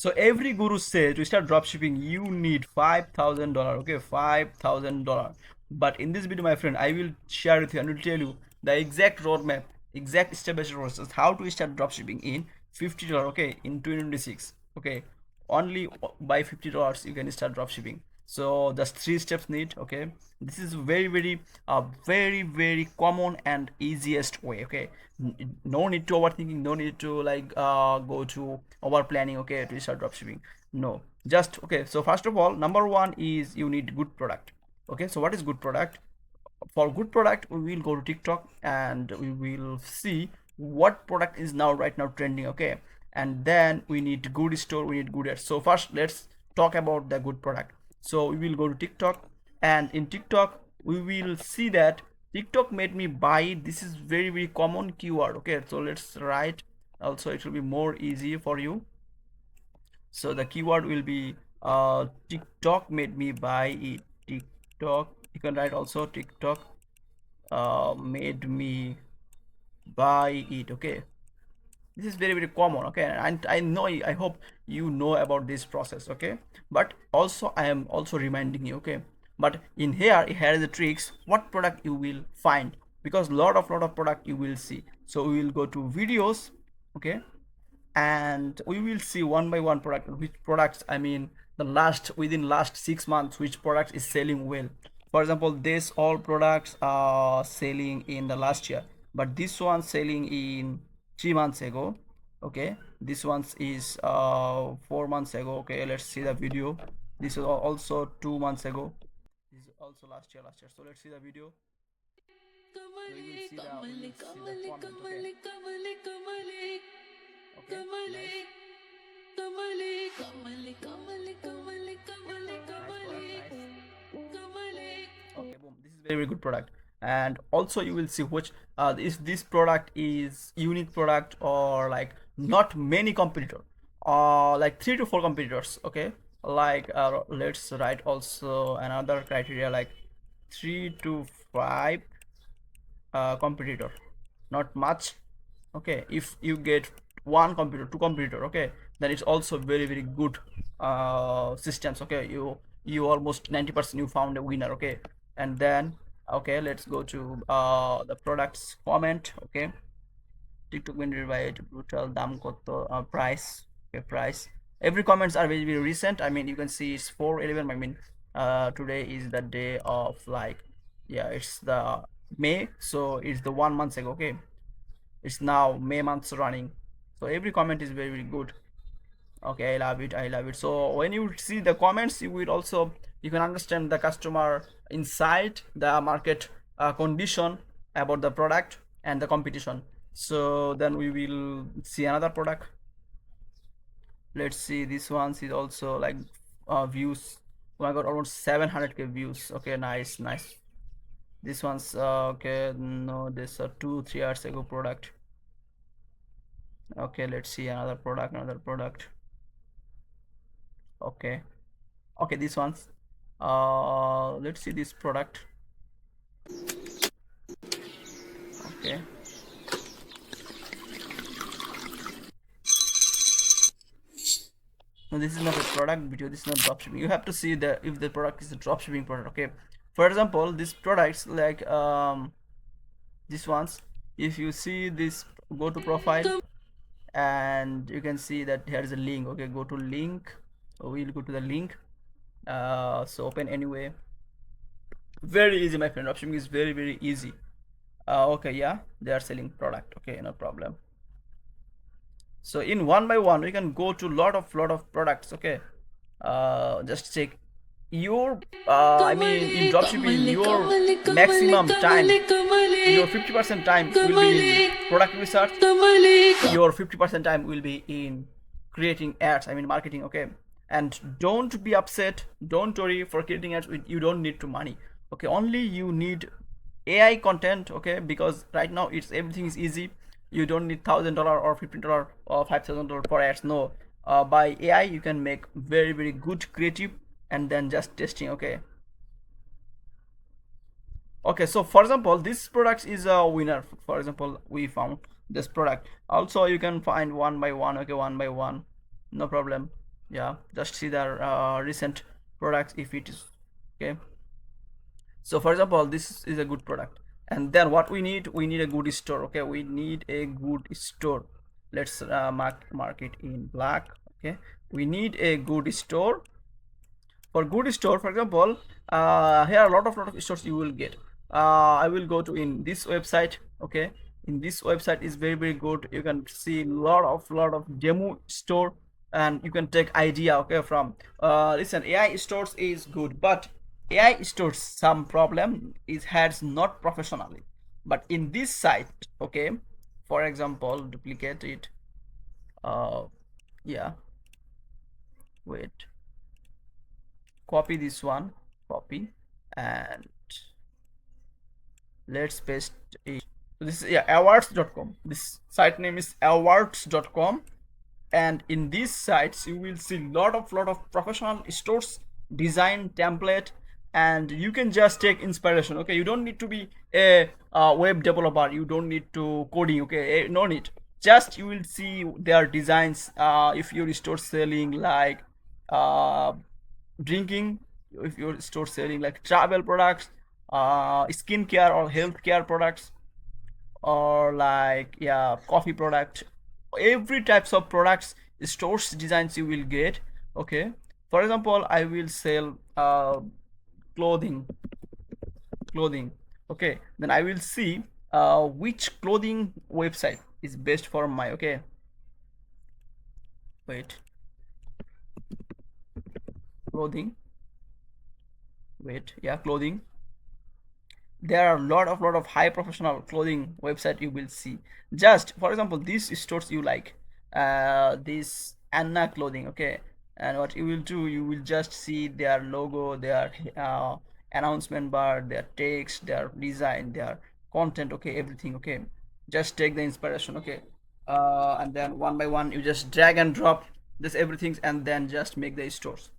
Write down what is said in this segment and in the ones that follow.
So every guru says to start dropshipping, you need $5,000. Okay, $5,000. But in this video, my friend, I will share with you and will tell you the exact roadmap, exact step-by-step process how to start dropshipping in $50. Okay, in 2026. Okay, only by $50 you can start dropshipping. So just three steps need. Okay, this is very common and easiest way. Okay, no need to overthinking, no need to like go to over planning, okay, to start dropshipping. No, just okay. So first of all, number one is you need good product. Okay, so what is good product? For good product, we will go to TikTok and we will see what product is now right now trending. Okay, and then we need good store, we need good ads. So first let's talk about the good product. So we will go to TikTok, and in TikTok we will see that TikTok made me buy it. This is very common keyword. Okay, so let's write, also it will be more easy for you. So the keyword will be TikTok made me buy it. TikTok, you can write also TikTok made me buy it. Okay, this is very common. Okay, and I know, I hope you know about this process. Okay, but also I am also reminding you. Okay, but in here is the tricks what product you will find, because lot of product you will see. So we will go to videos. Okay, and we will see one by one product, which products, I mean the last, within last 6 months, which product is selling well. For example, this all products are selling in the last year, but this one selling in 3 months ago. Okay, this one is 4 months ago. Okay, let's see the video. This is also 2 months ago. This is also last year. So let's see the video. We will see the comment. Okay, nice. Okay, boom, this is very good product. And also you will see which if this product is unique product or like not many competitor, like 3 to 4 competitors. Okay, like let's write also another criteria like 3 to 5 competitor, not much. Okay, if you get one competitor, two competitor, okay, then it's also very good systems. Okay, you almost 90% you found a winner. Okay, and then okay, let's go to the products comment. Okay, TikTok winner by brutal dam koto price. Okay, price. Every comments are very recent. I mean, you can see it's 4/11. I mean, today is the day of like, yeah, it's the May, so it's the 1 month ago. Okay, it's now May month's running. So every comment is very good. Okay, I love it. So when you see the comments, you will also, you can understand the customer inside the market condition about the product and the competition. So then we will see another product. Let's see, this one is also like views. Oh my god, almost 700k views. Okay, nice. This one's okay, no, this 2-3 hours ago product. Okay, let's see another product. Okay, this one's let's see this product. Okay, no, this is not a product video, this is not dropshipping. You have to see the, if the product is a dropshipping product. Okay, for example, this products like this ones, if you see this, go to profile and you can see that here is a link. Okay, go to link, we'll go to the link. So open anyway. Very easy, my friend. Dropshipping is very easy. Okay, yeah, they are selling product. Okay, no problem. So in one by one we can go to lot of products. Okay, just check your I mean in dropshipping your maximum time, your 50% time will be in product research, your 50% time will be in creating ads, I mean marketing. Okay, and don't be upset, don't worry, for creating ads you don't need to money. Okay, only you need AI content. Okay, because right now it's everything is easy. You don't need $1,000 or $15 or $5,000 for ads. No, by AI you can make very good creative and then just testing. Okay, so for example this product is a winner. For example, we found this product. Also you can find one by one. Okay, one by one, no problem. Yeah, just see the recent products if it is okay. So for example, this is a good product, and then what we need a good store. Okay, we need a good store. Let's mark it in black. Okay, we need a good store. For good store, for example, here are a lot of stores you will get. I will go to in this website. Okay, in this website is very good. You can see lot of demo store, and you can take idea, okay, from listen. AI stores is good, but AI stores some problem is has not professionally. But in this site, okay, for example, duplicate it. uh yeah, wait, copy this one, copy, and let's paste it. So this is, yeah, awards.com. This site name is awards.com, and in these sites you will see lot of professional stores design template, and you can just take inspiration. Okay, you don't need to be a web developer, you don't need to coding. Okay, no need, just you will see their designs. If your store selling like uh, drinking, if your store selling like travel products, skincare or healthcare products, or like, yeah, coffee product, every types of products, stores designs you will get. Okay, for example, I will sell clothing, clothing. Okay, then I will see which clothing website is best for my, okay, wait, clothing, wait, yeah, clothing. There are lot of high professional clothing website you will see. Just for example, these stores you like, this Anna clothing. Okay, and what you will do, you will just see their logo, their announcement bar, their text, their design, their content. Okay, everything. Okay, just take the inspiration. Okay, and then one by one you just drag and drop this everything, and then just make the stores.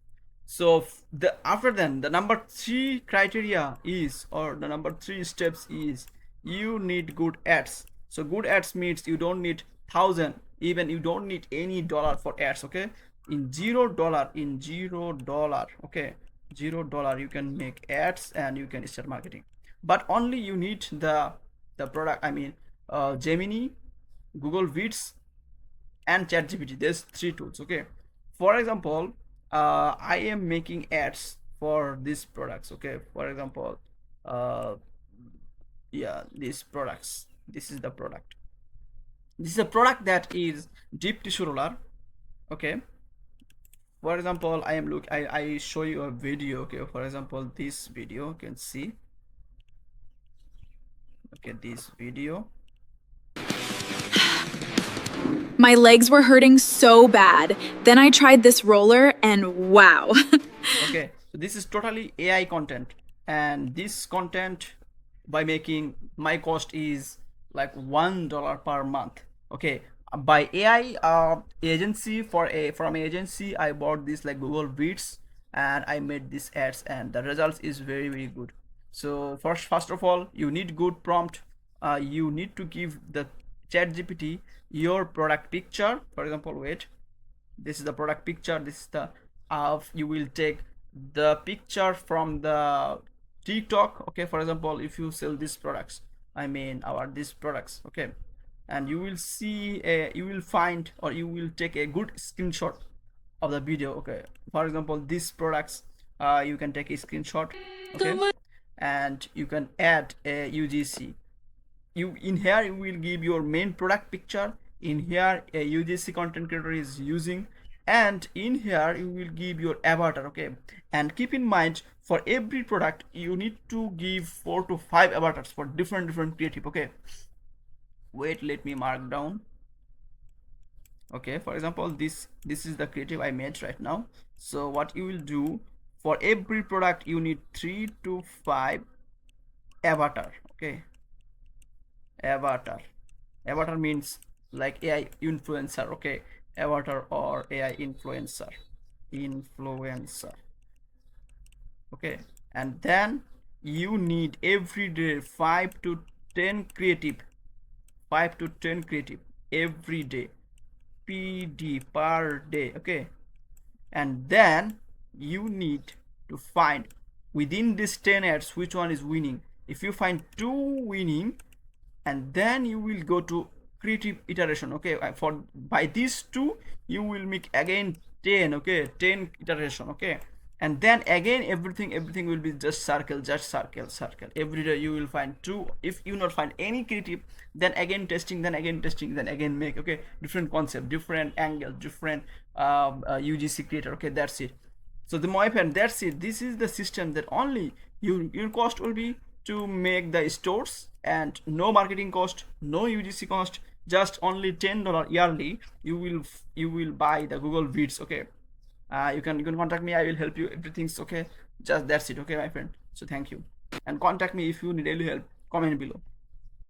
So the after then the number three criteria is, or the number three steps is, you need good ads. So good ads means you don't need thousand, even you don't need any dollar for ads. Okay, in $0, in $0, okay, $0 you can make ads and you can start marketing. But only you need the product, I mean, Gemini, Google Vids, and ChatGPT. There's three tools. Okay, for example, I am making ads for these products. Okay, for example, uh, yeah, these products. This is the product. This is a product that is deep tissue roller. Okay, for example, I am look. I show you a video. Okay, for example, this video you can see. Okay, this video. My legs were hurting so bad. Then I tried this roller and wow. Okay, so this is totally AI content, and this content, by making, my cost is like $1 per month. Okay, by AI agency, for a from agency I bought this like Google Beats, and I made these ads, and the results is very good. So first of all, you need good prompt. You need to give the chat gpt your product picture. For example, wait, this is the product picture. This is the you will take the picture from the TikTok. Okay, for example, if you sell these products, I mean our these products. Okay, and you will see a, you will find, or you will take a good screenshot of the video. Okay, for example, these products, you can take a screenshot. Okay, and you can add a UGC. You in here you will give your main product picture. In here a UGC content creator is using, and in here you will give your avatar. Okay, and keep in mind, for every product you need to give 4 to 5 avatars for different creative. Okay, wait, let me mark down. Okay, for example, this is the creative I made right now. So what you will do, for every product you need 3 to 5 avatar. Okay, avatar. Avatar means like AI influencer. Okay, avatar or AI influencer, influencer. Okay, and then you need every day 5 to 10 creative, 5 to 10 creative every day, PD per day. Okay, and then you need to find within these 10 ads which one is winning. If you find two winning, and then you will go to creative iteration. Okay, for by these two you will make again 10. Okay, 10 iteration. Okay, and then again everything will be just circle, just circle, circle. Every day you will find two. If you not find any creative, then again testing, then again testing, then again make. Okay, different concept, different angle, different UGC creator. Okay, that's it. So the my friend, that's it. This is the system that only your cost will be to make the stores, and no marketing cost, no UGC cost, just only $10 yearly. You will buy the Google Beats. Okay, you can contact me. I will help you. Everything's okay. Just that's it. Okay, my friend. So thank you, and contact me if you need any help. Comment below.